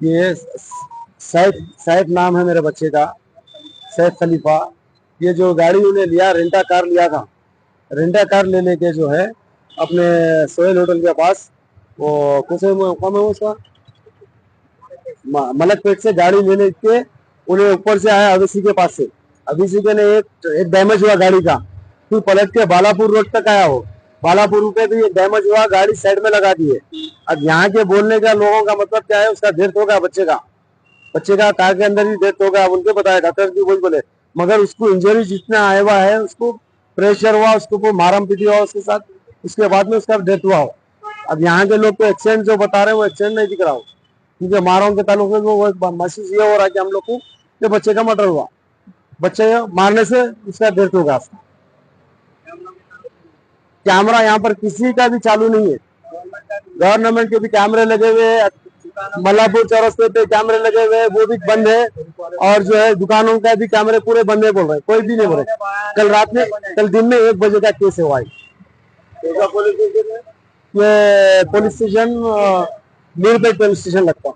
ये सैफ सैफ नाम है मेरे बच्चे का, सैफ खलीफा। ये जो गाड़ी उन्हें लिया, रेंटा कार लिया था, रेंटा कार ले लेके जो है अपने सोहेल होटल के पास, वो कौन से कम है उसका, मलकपेट से गाड़ी ले लेके उन्हें ऊपर से आया अभिषेक के पास से। अभिषेक ने एक डैमेज हुआ गाड़ी का, फिर पलट के बालापुर रोड तक आया। हो बालापुर पे भी डैमेज हुआ, गाड़ी साइड में लगा दी है। अब यहाँ के बोलने का लोगों का मतलब क्या है, उसका डेथ होगा बच्चे का कार के अंदर ही डेथ होगा। अब उनको बताया, डॉक्टर भी बोले, मगर उसको इंजरी जितना आया हुआ है, उसको प्रेशर हुआ, उसको मारम पीटी हुआ उसके साथ, उसके बाद में उसका डेथ हुआ हो। अब यहाँ के लोग तो एक्सीडेंट जो बता रहे हैं वो एक्सीडेंट नहीं दिख रहा हो, क्योंकि मारों के ताल्लुक में वो मैसेज ये हो रहा है कि हम लोग को कि बच्चे का मर्डर हुआ, बच्चे मारने से उसका डेथ होगा। कैमरा यहाँ पर किसी का भी चालू नहीं है, गवर्नमेंट के भी कैमरे लगे हुए हैं, मल्लापुर चौरस्ते पे कैमरे लगे हुए हैं, वो भी बंद है। और जो है दुकानों का भी कैमरे पूरे बंद है, बोल रहे हैं, कोई भी नहीं बोल रहे। कल दिन में 1 बजे का केस हुआ है। ये police station Meerpet police station लगता।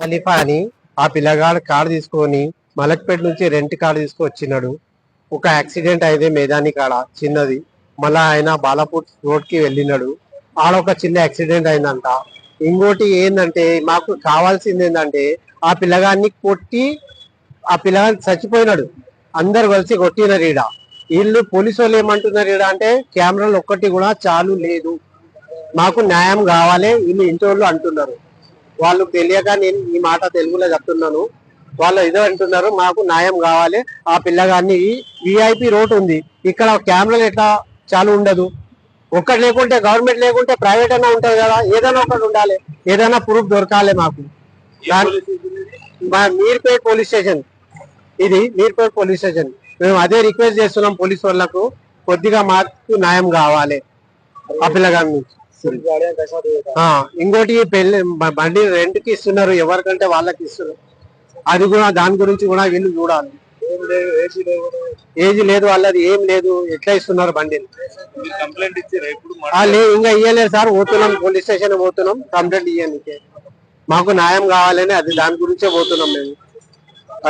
ఖలీఫా అని ఆ పిల్లగాడు కార్ తీసుకొని మలక్పేట నుంచి రెంట్ కార్ తీసుకొచ్చినాడు. ఒక యాక్సిడెంట్ అయితే మేదాని కాడ చిన్నది, మళ్ళా ఆయన బాలాపూర్ రోడ్ కి వెళ్ళినాడు. ఆడ ఒక చిన్న యాక్సిడెంట్ అయిందంట. ఇంకోటి ఏంటంటే మాకు కావాల్సింది ఏంటంటే ఆ పిల్లగాన్ని కొట్టి ఆ పిల్లగాన్ని చచ్చిపోయినాడు. అందరు కలిసి కొట్టినారు. ఈడ వీళ్ళు పోలీసు వాళ్ళు ఏమంటున్నారు ఈడ అంటే కెమెరాలు ఒక్కటి కూడా చాలు లేదు, మాకు న్యాయం కావాలి వీళ్ళు ఇంటి వాళ్ళు అంటున్నారు. వాళ్ళు తెలియక నేను ఈ మాట తెలుగులో చెప్తున్నాను. వాళ్ళు ఇదే అంటున్నారు, మాకు న్యాయం కావాలి. ఆ పిల్లగాన్ని విఐపి రోడ్ ఉంది, ఇక్కడ కెమెరాలు ఎట్లా చాలు ఉండదు. ఒక్కటి లేకుంటే గవర్నమెంట్ లేకుంటే ప్రైవేట్ అయినా ఉంటది కదా, ఏదైనా ఒకటి ఉండాలి, ఏదైనా ప్రూఫ్ దొరకాలి మాకు. మీర్పేట్ పోలీస్ స్టేషన్, ఇది మీర్పేట్ పోలీస్ స్టేషన్. మేము అదే రిక్వెస్ట్ చేస్తున్నాం పోలీస్ వాళ్ళకు, కొద్దిగా మాకు న్యాయం కావాలి ఆ పిల్లగాన్ని. ఇంకోటి పెళ్లి బండి రెంట్ కి ఇస్తున్నారు, ఎవరికంటే వాళ్ళకి ఇస్తున్నారు. అది కూడా దాని గురించి కూడా వీళ్ళు చూడాలి. ఏజ్ లేదు వాళ్ళది, ఏం లేదు, ఎట్లా ఇస్తున్నారు బండిని. ఇంకా ఇయ్యలేదు సార్, పోతున్నాం పోలీస్ స్టేషన్ పోతున్నాం కంప్లైంట్ ఇయ్యడానికి. మాకు న్యాయం కావాలని అది దాని గురించే పోతున్నాం మేము.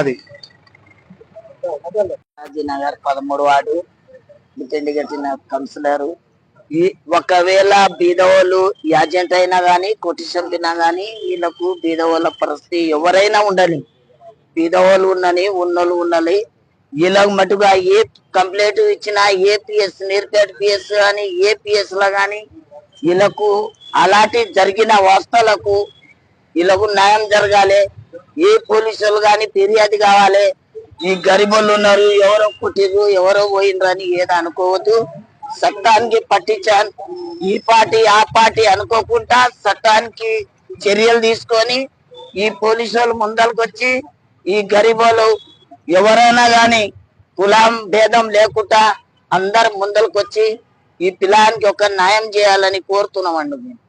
అది నగర్ 13 వార్డు ముట్టండి కట్టిన కౌన్సిలర్. ఒకవేళ బీదవాళ్ళు ఏజెంట్ అయినా గానీ కొటేషన్ తిన్నా గానీ వీళ్ళకు బీదవాళ్ళ పరిస్థితి ఎవరైనా ఉండని, బీదవాళ్ళు ఉన్నని ఉన్నోళ్ళు ఉన్నది, వీళ్ళకు మటుగా ఏ కంప్లైంట్ ఇచ్చినా ఏపీఎస్ నీర్పేట పిఎస్ కానీ ఏపీఎస్ లా గానీ వీళ్ళకు అలాంటి జరిగిన వాస్తవాలకు వీళ్ళకు న్యాయం జరగాలి. ఏ పోలీసులు గాని ఫిర్యాదు కావాలి. ఈ గరీబోళ్ళు ఉన్నారు, ఎవరో కొట్టిర్రు ఎవరో పోయినరు అని ఏదో అనుకోవద్దు. చట్టానికి పట్టించాను, ఈ పార్టీ ఆ పార్టీ అనుకోకుండా చట్టానికి చర్యలు తీసుకొని ఈ పోలీసు వాళ్ళు ముందరకు వచ్చి ఈ గరీబోళ్ళు ఎవరైనా గాని కులం భేదం లేకుండా అందరు ముందరకు వచ్చి ఈ పిల్లానికి ఒక న్యాయం చేయాలని కోరుతున్నామండి మేము.